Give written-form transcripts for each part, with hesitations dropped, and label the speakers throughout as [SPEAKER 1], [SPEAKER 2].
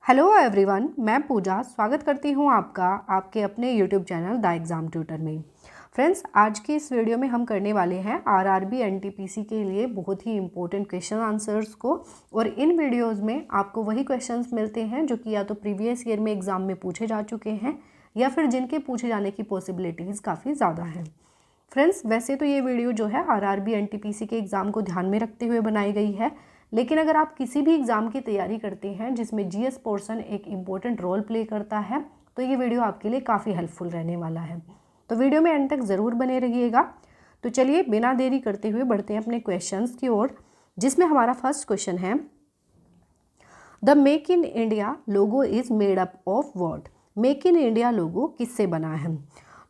[SPEAKER 1] Hello everyone, मैं पूजा स्वागत करती हूँ आपका आपके अपने YouTube channel the exam tutor में। फ्रेंड्स, आज की इस वीडियो में हम करने वाले हैं आरआरबी एनटीपीसी के लिए बहुत ही इंपॉर्टेंट क्वेश्चन आंसर्स को। और इन वीडियोस में आपको वही क्वेश्चंस मिलते हैं जो कि या तो प्रीवियस ईयर में एग्ज़ाम में पूछे जा चुके हैं या फिर जिनके पूछे जाने की पॉसिबिलिटीज़ काफ़ी ज़्यादा हैं। फ्रेंड्स, वैसे तो ये वीडियो जो है आरआरबी एनटीपीसी के एग्ज़ाम को ध्यान में रखते हुए बनाई गई है, लेकिन अगर आप किसी भी एग्ज़ाम की तैयारी करते हैं जिसमें जीएस पोर्शन एक इम्पोर्टेंट रोल प्ले करता है तो ये वीडियो आपके लिए काफ़ी हेल्पफुल रहने वाला है। तो वीडियो में एंड तक ज़रूर बने रहिएगा। तो चलिए बिना देरी करते हुए बढ़ते हैं अपने क्वेश्चंस की ओर, जिसमें हमारा फर्स्ट क्वेश्चन है, the make in India logo is made up of what. Make in India logo किससे बना है?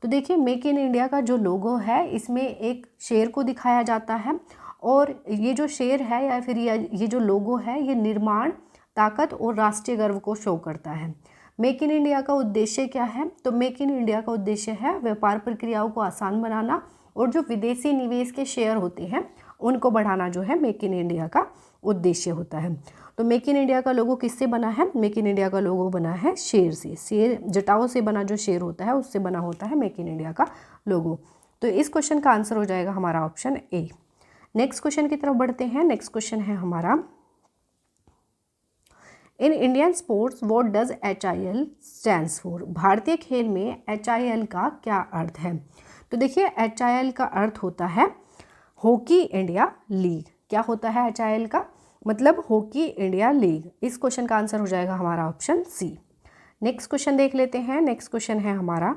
[SPEAKER 1] तो देखिए, मेक इन इंडिया का जो लोगो है इसमें एक शेर को दिखाया जाता है और ये जो शेर है या फिर ये जो लोगो है ये निर्माण, ताकत और राष्ट्रीय गर्व को शो करता है। मेक इन इंडिया का उद्देश्य क्या है? तो मेक इन इंडिया का उद्देश्य है व्यापार प्रक्रियाओं को आसान बनाना और जो विदेशी निवेश के शेयर होते हैं उनको बढ़ाना जो है मेक इन इंडिया का उद्देश्य होता है। तो मेक इन इंडिया का लोगो किससे बना है? मेक इन इंडिया का लोगो बना है शेर से। शेर, जटाओं से बना जो शेर होता है उससे बना होता है मेक इन इंडिया का लोगो। तो इस क्वेश्चन का आंसर हो जाएगा हमारा ऑप्शन ए। नेक्स्ट क्वेश्चन की तरफ बढ़ते हैं। नेक्स्ट क्वेश्चन है हमारा, in Indian sports what does HIL stands for. भारतीय खेल में HIL का क्या अर्थ है? तो देखिए, HIL का अर्थ होता है हॉकी इंडिया लीग। क्या होता है HIL का मतलब? Hockey India league. इस क्वेश्चन का आंसर हो जाएगा हमारा ऑप्शन सी। नेक्स्ट क्वेश्चन देख लेते हैं। नेक्स्ट क्वेश्चन है हमारा,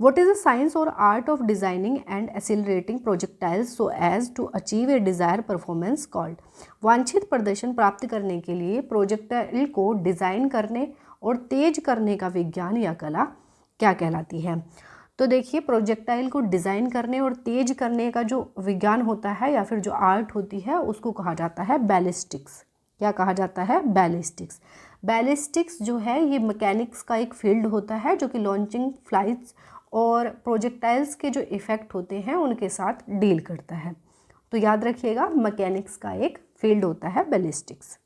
[SPEAKER 1] What is the science or art of designing and accelerating projectiles so as to achieve a desired performance called? वांछित प्रदर्शन प्राप्त करने के लिए प्रोजेक्टाइल को डिज़ाइन करने और तेज करने का विज्ञान या कला क्या कहलाती है? तो देखिए, प्रोजेक्टाइल को डिज़ाइन करने और तेज करने का जो विज्ञान होता है या फिर जो आर्ट होती है उसको कहा जाता है बैलिस्टिक्स। क्या कहा जाता है? बैलिस्टिक्स। बैलिस्टिक्स जो है ये मैकेनिक्स का एक फील्ड होता है जो कि लॉन्चिंग, फ्लाइट्स और प्रोजेक्टाइल्स के जो इफ़ेक्ट होते हैं उनके साथ डील करता है। तो याद रखिएगा, मैकेनिक्स का एक फील्ड होता है ballistics.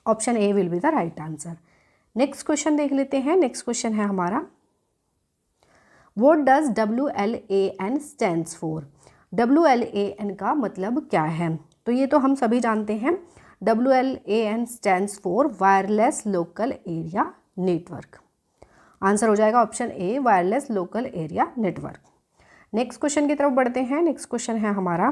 [SPEAKER 1] Option A will be the right answer. Next question देख लेते हैं। नेक्स्ट क्वेश्चन है हमारा, what does WLAN stands for. WLAN का मतलब क्या है? तो ये तो हम सभी जानते हैं, WLAN stands for wireless local area network. Answer हो जाएगा option A, wireless local area network. Next question की तरफ बढ़ते हैं। नेक्स्ट क्वेश्चन है हमारा,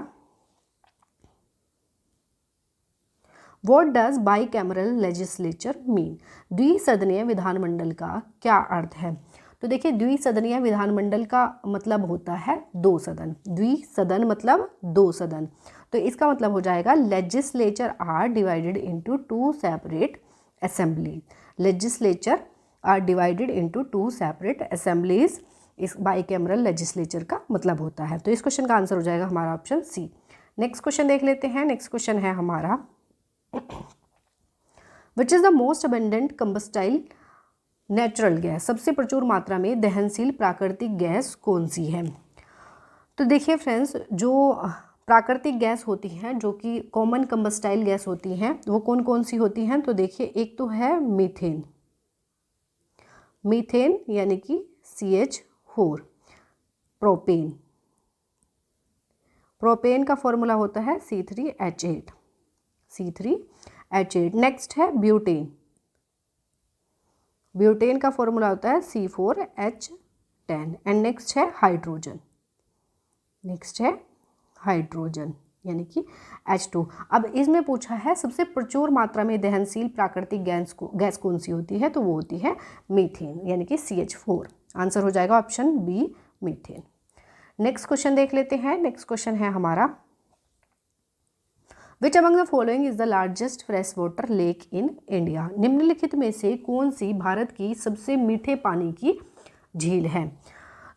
[SPEAKER 1] what does bicameral legislature mean. द्विसदनीय विधानमंडल का क्या अर्थ है? तो देखिए, द्विसदनीय विधानमंडल का मतलब होता है दो सदन। द्विसदन मतलब दो सदन। तो इसका मतलब हो जाएगा legislature are divided into two separate assembly. Legislature are divided into two separate assemblies. इस बाईकैमरल लेजिस्लेचर का मतलब होता है। तो इस क्वेश्चन का आंसर हो जाएगा हमारा ऑप्शन सी। नेक्स्ट क्वेश्चन देख लेते हैं। नेक्स्ट क्वेश्चन है हमारा, which is the most abundant combustible natural gas. सबसे प्रचुर मात्रा में दहनशील प्राकृतिक गैस कौन सी है? तो देखिए फ्रेंड्स, जो प्राकृतिक गैस होती हैं जो कि कॉमन कंबस्टाइल गैस होती हैं वो कौन कौन सी होती हैं? तो देखिए, एक तो है मीथेन। मीथेन यानी कि CH4। प्रोपेन, प्रोपेन का फॉर्मूला होता है C3H8। C3H8। नेक्स्ट है ब्यूटेन। ब्यूटेन का फॉर्मूला होता है C4H10। एंड नेक्स्ट है हाइड्रोजन। नेक्स्ट है हाइड्रोजन यानी कि H2। अब इसमें पूछा है सबसे प्रचुर मात्रा में दहनशील प्राकृतिक गैस कौन सी होती है? तो वो होती है मीथेन यानी कि CH4। आंसर हो जाएगा option B, methane. Next question देख लेते हैं। नेक्स्ट क्वेश्चन है हमारा, which among the following is the largest fresh water lake in India. निम्नलिखित में से कौन सी भारत की सबसे मीठे पानी की झील है?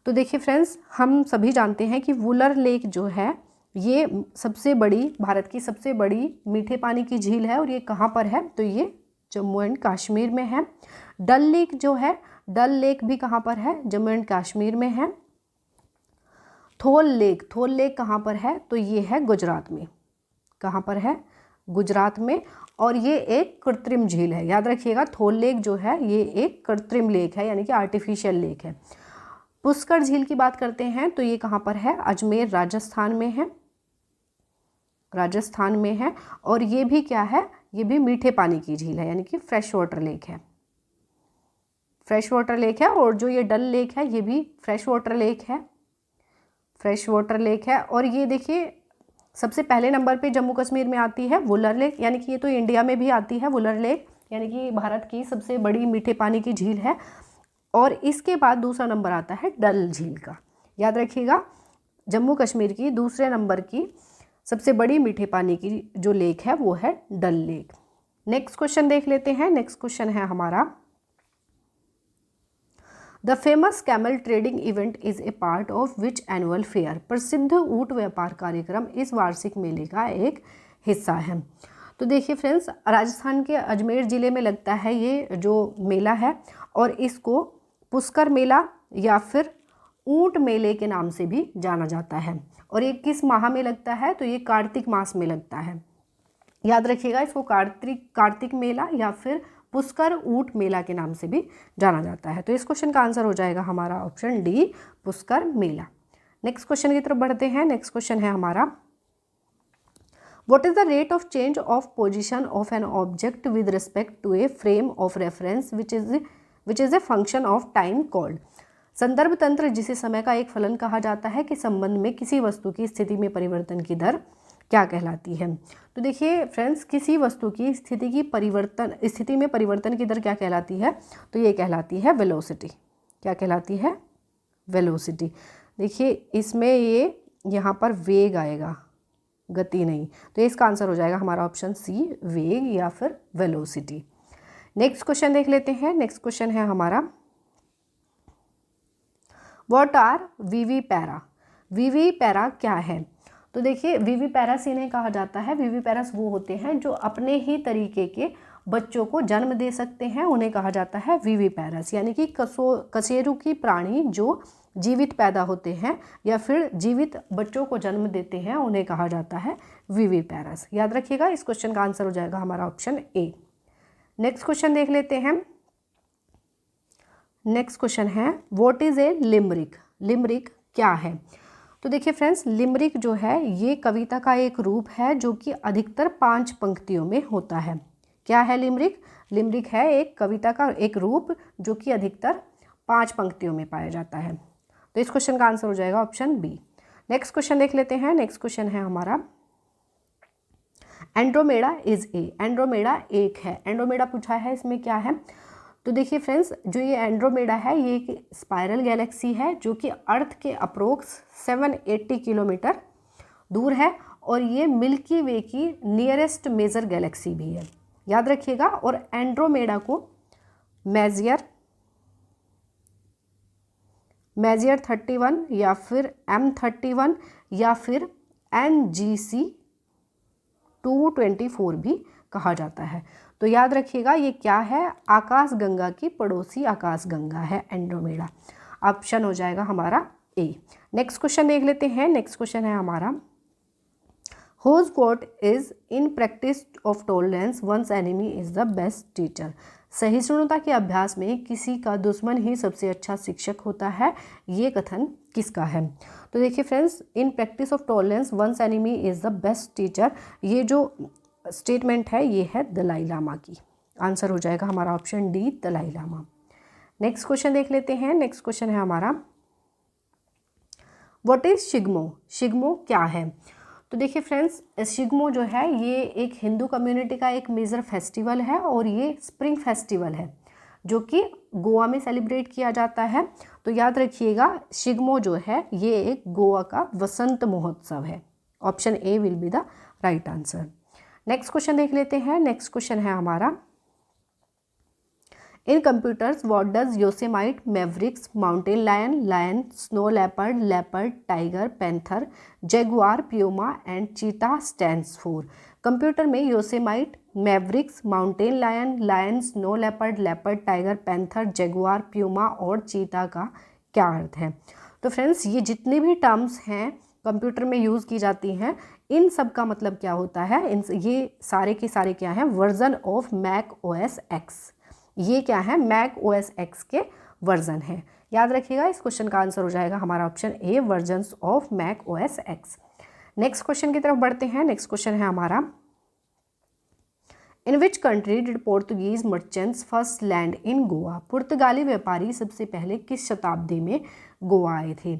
[SPEAKER 1] तो देखिए फ्रेंड्स, हम सभी जानते हैं कि वुलर लेक जो है ये सबसे बड़ी, भारत की सबसे बड़ी मीठे पानी की झील है। और ये कहाँ पर है? तो ये जम्मू एंड कश्मीर में है। डल लेक जो है, डल लेक भी कहाँ पर है? जम्मू एंड कश्मीर में है। थोल लेक कहाँ पर है? तो ये है गुजरात में। कहाँ पर है? गुजरात में। और ये एक कृत्रिम झील है। याद रखिएगा, थोल लेक जो है ये एक कृत्रिम लेक है, यानी कि आर्टिफिशियल लेक है। पुष्कर झील की बात करते हैं तो ये कहाँ पर है? अजमेर राजस्थान में है, राजस्थान में है। और ये भी क्या है? ये भी मीठे पानी की झील है, यानी कि फ्रेश वाटर लेक है, फ्रेश वाटर लेक है। और जो ये डल लेक है ये भी फ्रेश वाटर लेक है, फ्रेश वाटर लेक है। और ये देखिए सबसे पहले नंबर पे जम्मू कश्मीर में आती है वुलर लेक, यानी कि ये तो इंडिया में भी आती है वुलर लेक, यानी कि भारत की सबसे बड़ी मीठे पानी की झील है। और इसके बाद दूसरा नंबर आता है डल झील का। याद रखिएगा, जम्मू कश्मीर की दूसरे नंबर की सबसे बड़ी मीठे पानी की जो लेक है वो है डल लेक। नेक्स्ट क्वेश्चन देख लेते हैं। नेक्स्ट क्वेश्चन है हमारा, the famous camel trading event is a part of which annual fair? प्रसिद्ध ऊंट व्यापार कार्यक्रम इस वार्षिक मेले का एक हिस्सा है। तो देखिए फ्रेंड्स, राजस्थान के अजमेर ज़िले में लगता है ये जो मेला है, और इसको पुष्कर मेला या फिर ऊंट मेले के नाम से भी जाना जाता है। और ये किस माह में लगता है? तो ये कार्तिक मास में लगता है। याद रखिएगा, इसको कार्तिक मेला या फिर पुष्कर ऊंट मेला के नाम से भी जाना जाता है। तो इस क्वेश्चन का आंसर हो जाएगा हमारा option D, Pushkar Mela. Next question की तरफ बढ़ते हैं। नेक्स्ट क्वेश्चन है हमारा, what is the rate of change of position of an object with respect to a frame of reference which is a function of time called? संदर्भ तंत्र जिसे समय का एक फलन कहा जाता है, के संबंध में किसी वस्तु की स्थिति में परिवर्तन की दर क्या कहलाती है? तो देखिए फ्रेंड्स, किसी वस्तु की स्थिति में परिवर्तन की दर क्या कहलाती है? तो ये कहलाती है वेलोसिटी। क्या कहलाती है? वेलोसिटी। देखिए इसमें ये यहाँ पर वेग आएगा, गति नहीं। तो इसका आंसर हो जाएगा हमारा ऑप्शन सी, वेग या फिर वेलोसिटी। नेक्स्ट क्वेश्चन देख लेते हैं। नेक्स्ट क्वेश्चन है हमारा, व्हाट आर विविपैरा? विविपैरा क्या है? तो देखिए विविपैरस इन्हें कहा जाता है। विविपैरस वो होते हैं जो अपने ही तरीके के बच्चों को जन्म दे सकते हैं, उन्हें कहा जाता है विविपैरस। यानी कि कशेरुकी प्राणी जो जीवित पैदा होते हैं या फिर जीवित बच्चों को जन्म देते हैं, उन्हें कहा जाता है विविपैरस। याद रखिएगा, इस क्वेश्चन का आंसर हो जाएगा हमारा ऑप्शन ए। नेक्स्ट क्वेश्चन देख लेते हैं। नेक्स्ट क्वेश्चन है, what is a limerick? Limerick क्या है? तो देखिए फ्रेंड्स, लिमरिक जो है ये कविता का एक रूप है जो कि अधिकतर 5 पंक्तियों में होता है। क्या है लिमरिक? लिमरिक है एक कविता का एक रूप जो कि अधिकतर 5 पंक्तियों में पाया जाता है। तो इस क्वेश्चन का आंसर हो जाएगा ऑप्शन बी। नेक्स्ट क्वेश्चन देख लेते हैं। नेक्स्ट क्वेश्चन है हमारा, एंड्रोमेडा इज ए? एंड्रोमेडा एक है। एंड्रोमेडा पूछा है, इसमें क्या है? तो देखिए फ्रेंड्स, जो ये एंड्रोमेडा है ये एक स्पाइरल गैलेक्सी है जो कि अर्थ के अप्रोक्स 780 किलोमीटर दूर है, और ये मिल्की वे की नियरेस्ट मेजर गैलेक्सी भी है। याद रखिएगा, और एंड्रोमेडा को मेजियर 31 या फिर M31 या फिर NGC 224 भी कहा जाता है। तो याद रखिएगा ये क्या है? आकाश गंगा की पड़ोसी आकाश गंगा है एंड्रोमेडा। ऑप्शन हो जाएगा हमारा ए। नेक्स्ट क्वेश्चन देख लेते हैं। नेक्स्ट क्वेश्चन है हमारा, whose quote is in practice of tolerance one's enemy is the best teacher? सहिष्णुता के अभ्यास में किसी का दुश्मन ही सबसे अच्छा शिक्षक होता है, ये कथन किसका है? तो देखिए friends, in practice of tolerance one's enemy is the best teacher, ये जो स्टेटमेंट है ये है दलाई लामा की। आंसर हो जाएगा हमारा option D, Dalai Lama. Next question देख लेते हैं। नेक्स्ट क्वेश्चन है हमारा, व्हाट इज शिग्मो? शिग्मो क्या है? तो देखिए फ्रेंड्स, शिग्मो जो है ये एक हिंदू कम्युनिटी का एक मेजर फेस्टिवल है, और ये स्प्रिंग फेस्टिवल है जो कि गोवा में सेलिब्रेट किया जाता है। तो याद रखिएगा, शिग्मो जो है ये एक गोवा का वसंत महोत्सव है। Option A will be the right answer. Next question देख लेते हैं। नेक्स्ट क्वेश्चन है हमारा, in computers what does Yosemite, Mavericks, Mountain Lion, Lion, Snow Leopard, Leopard, Tiger, Panther, Jaguar, Puma and Cheetah stands for? Computer में Yosemite, Mavericks, Mountain Lion, Lion, Snow Leopard, Leopard, Tiger, Panther, Jaguar, Puma और Cheetah का क्या अर्थ है? तो friends, ये जितनी भी terms हैं कंप्यूटर में यूज़ की जाती हैं, इन सब का मतलब क्या होता है, ये सारे के सारे क्या हैं, version of Mac OS X. ये क्या है, मैक ओएस एक्स के वर्जन है। याद रखिएगा, इस क्वेश्चन का आंसर हो जाएगा हमारा option A, versions of Mac OS X. Next question की तरफ बढ़ते हैं। नेक्स्ट क्वेश्चन है हमारा, in which country did Portuguese merchants first land in Goa. पुर्तगाली व्यापारी सबसे पहले किस शताब्दी में गोवा आए थे।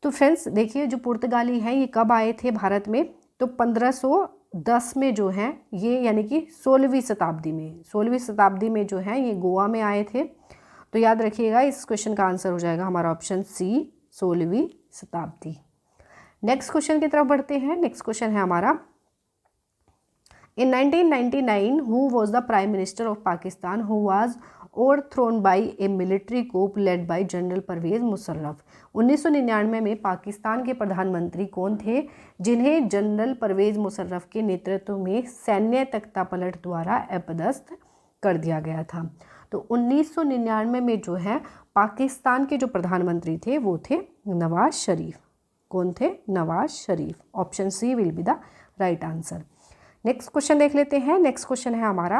[SPEAKER 1] तो फ्रेंड्स देखिए, जो पुर्तगाली हैं ये कब आए थे भारत में, तो 1510 में जो हैं ये, यानी कि 16वीं शताब्दी में जो है ये गोवा में आए थे। तो याद रखिएगा, इस क्वेश्चन का आंसर हो जाएगा हमारा ऑप्शन सी, 16वीं शताब्दी। नेक्स्ट क्वेश्चन की तरफ बढ़ते हैं। नेक्स्ट क्वेश्चन है हमारा, in 1999 who was the prime minister of Pakistan who was overthrown by a military coup led by general Pervez Musharraf. 1999 में पाकिस्तान के प्रधानमंत्री कौन थे जिन्हें जनरल परवेज मुशर्रफ के नेतृत्व में सैन्य तख्तापलट द्वारा अपदस्थ कर दिया गया था। तो 1999 में जो है पाकिस्तान के जो प्रधानमंत्री थे वो थे नवाज शरीफ। कौन थे, Nawaz Sharif. Option C will be the right answer. Next question देख लेते हैं। नेक्स्ट क्वेश्चन है हमारा,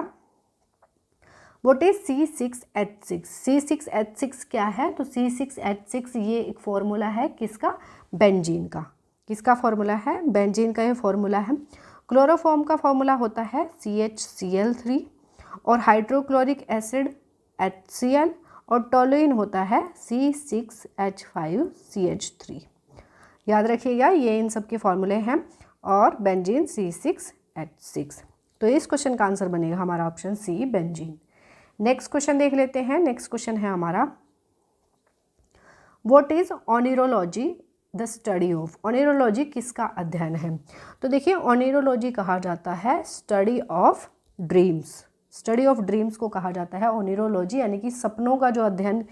[SPEAKER 1] व्हाट इज C6H6। C6H6 क्या है, तो C6H6 ये एक फॉर्मूला है किसका, बेंजीन का। किसका फॉर्मूला है, बेंजीन का ये फॉर्मूला है। क्लोरोफॉर्म का फॉर्मूला होता है CHCl3 और हाइड्रोक्लोरिक एसिड HCl और टोलुइन होता है C6H5CH3। याद रखिएगा, ये इन सब के फॉर्मूले हैं और बेंजीन C6H6। तो इस क्वेश्चन का आंसर बनेगा हमारा option C, benzene. Next question देख लेते हैं। नेक्स्ट क्वेश्चन है हमारा, what is oneirology the study of. Oneirology किसका अध्ययन है। तो देखिए, ओनिरोलॉजी कहा जाता है study of dreams. Study of dreams को कहा जाता है ओनिरोलॉजी, यानी कि सपनों का जो अध्ययन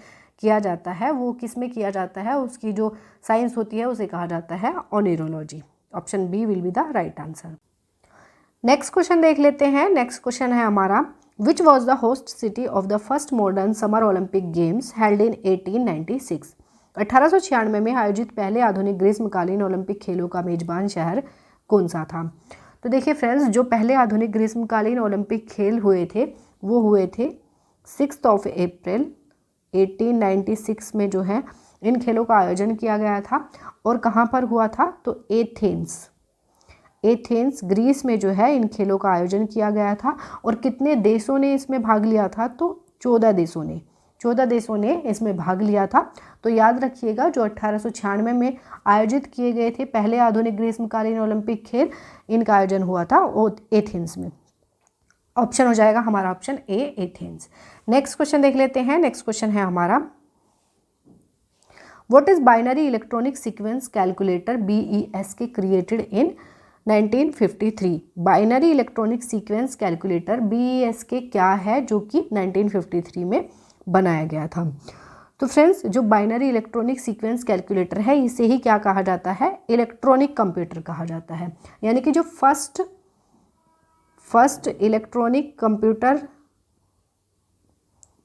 [SPEAKER 1] किया जाता है वो किस में किया जाता है, उसकी जो साइंस होती है उसे कहा जाता है oneirology. Option B will be the right answer. Next question देख लेते हैं। नेक्स्ट क्वेश्चन है हमारा, which was the host city of the first modern summer Olympic games held in 1896। 1896 में आयोजित पहले आधुनिक ग्रीष्मकालीन ओलंपिक खेलों का मेजबान शहर कौन सा था। तो देखिए फ्रेंड्स, जो पहले आधुनिक ग्रीष्मकालीन ओलंपिक खेल हुए थे वो हुए थे 6 अप्रैल 1896 में जो है इन खेलों का आयोजन किया गया था। और कहाँ पर हुआ था, तो एथेंस ग्रीस में जो है इन खेलों का आयोजन किया गया था। और कितने देशों ने इसमें भाग लिया था, तो 14 देशों ने इसमें भाग लिया था। तो याद रखिएगा, जो 1896 में आयोजित किए गए थे पहले आधुनिक ग्रीष्मकालीन ओलंपिक खेल, इनका आयोजन हुआ था एथेंस में। ऑप्शन हो जाएगा हमारा ऑप्शन ए, एथेंस। नेक्स्ट क्वेश्चन देख लेते हैं। नेक्स्ट क्वेश्चन है हमारा, what is binary electronic sequence calculator BESK created in 1953। Binary electronic sequence calculator BESK क्या है जो कि 1953 में बनाया गया था। तो फ्रेंड्स, जो बाइनरी इलेक्ट्रॉनिक सीक्वेंस कैलकुलेटर है इसे ही क्या कहा जाता है, इलेक्ट्रॉनिक कंप्यूटर कहा जाता है। यानी कि जो फर्स्ट इलेक्ट्रॉनिक कंप्यूटर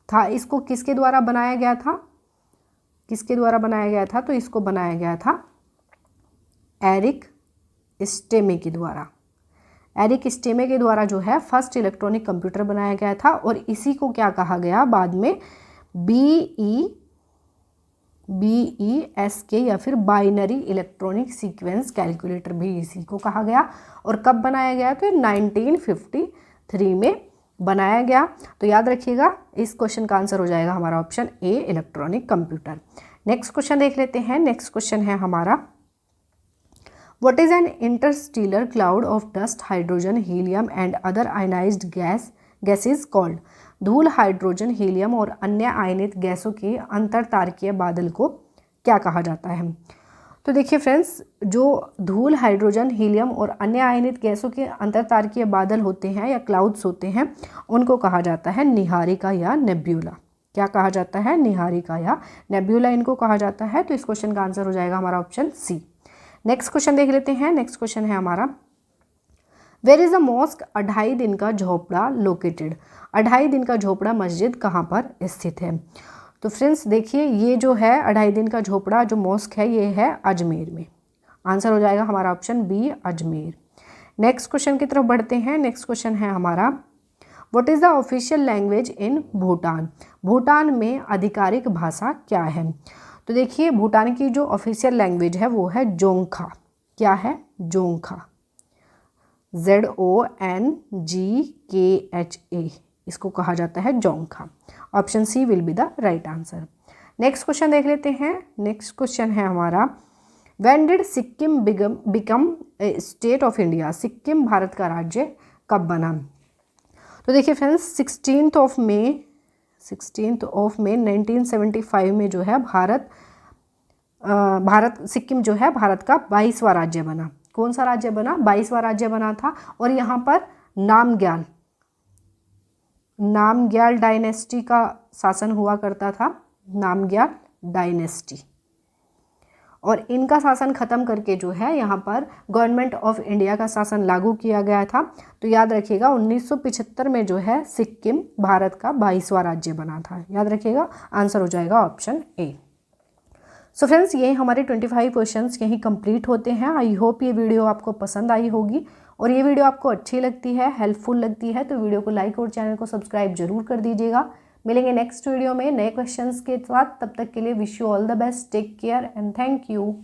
[SPEAKER 1] था, इसको किसके द्वारा बनाया गया था, तो इसको बनाया गया था एरिक स्टेमे के द्वारा जो है फर्स्ट इलेक्ट्रॉनिक कंप्यूटर बनाया गया था। और इसी को क्या कहा गया बाद में, BESK या फिर बाइनरी इलेक्ट्रॉनिक सीक्वेंस कैलकुलेटर भी इसी को कहा गया। और कब बनाया गया, तो 1953 में बनाया गया। तो याद रखिएगा, इस क्वेश्चन का आंसर हो जाएगा हमारा ऑप्शन ए, इलेक्ट्रॉनिक कंप्यूटर। नेक्स्ट क्वेश्चन देख लेते हैं। नेक्स्ट क्वेश्चन है हमारा, what is an Interstellar cloud of dust, hydrogen, helium and other ionised gases called. धूल, हाइड्रोजन, हीलियम और अन्य आयनित गैसों के अंतरतारकीय बादल को क्या कहा जाता है। तो देखिए फ्रेंड्स, जो धूल, हाइड्रोजन, हीलियम और अन्य आयनित गैसों के अंतरतारकीय बादल होते हैं या क्लाउड्स होते हैं, उनको कहा जाता है निहारिका या नेब्यूला। क्या कहा जाता है, निहारिका या नेब्यूला इनको कहा जाता है। तो इस क्वेश्चन का आंसर हो जाएगा हमारा ऑप्शन सी। नेक्स्ट क्वेश्चन देख लेते हैं। नेक्स्ट क्वेश्चन है हमारा, वेयर इज द मॉस्क अढ़ाई दिन का झोपड़ा लोकेटेड। अढ़ाई दिन का झोपड़ा मस्जिद कहाँ पर स्थित है। तो फ्रेंड्स देखिए, ये जो है अढ़ाई दिन का झोपड़ा जो मॉस्क है ये है अजमेर में। आंसर हो जाएगा हमारा option B Ajmer. Next question की तरफ बढ़ते हैं। नेक्स्ट क्वेश्चन है हमारा, what is the official language in Bhutan? Bhutan में आधिकारिक भाषा क्या है? तो देखिए भूटान की जो ऑफिशियल लैंग्वेज है वो है जोंगखा। क्या है? जोंगखा, ZONGKHA, इसको कहा जाता है Dzongkha. Option C will be the right answer. Next question देख लेते हैं। नेक्स्ट क्वेश्चन है हमारा, when did Sikkim become state of India? Sikkim Bharat का राज्य कब बना? तो देखिए फ्रेंड्स 16th ऑफ मई 1975 में जो है सिक्किम जो है भारत का 22वां राज्य बना। कौन सा राज्य बना? 22वां राज्य बना था। और यहाँ पर नामग्याल डायनेस्टी का शासन हुआ करता था, नामग्याल डायनेस्टी। और इनका शासन खत्म करके जो है यहाँ पर गवर्नमेंट ऑफ इंडिया का शासन लागू किया गया था। तो याद रखिएगा 1975 में जो है सिक्किम भारत का 22वां राज्य बना था। याद रखिएगा, आंसर हो जाएगा ऑप्शन ए। सो फ्रेंड्स ये हमारे 25 क्वेश्चंस यहीं कंप्लीट होते हैं। आई होप ये वीडियो आपको पसंद आई होगी, और ये वीडियो आपको अच्छी लगती है, हेल्पफुल लगती है तो वीडियो को लाइक और चैनल को सब्सक्राइब जरूर कर दीजिएगा। मिलेंगे नेक्स्ट वीडियो में नए क्वेश्चंस के साथ। तब तक के लिए wish you all the best, take care and thank you.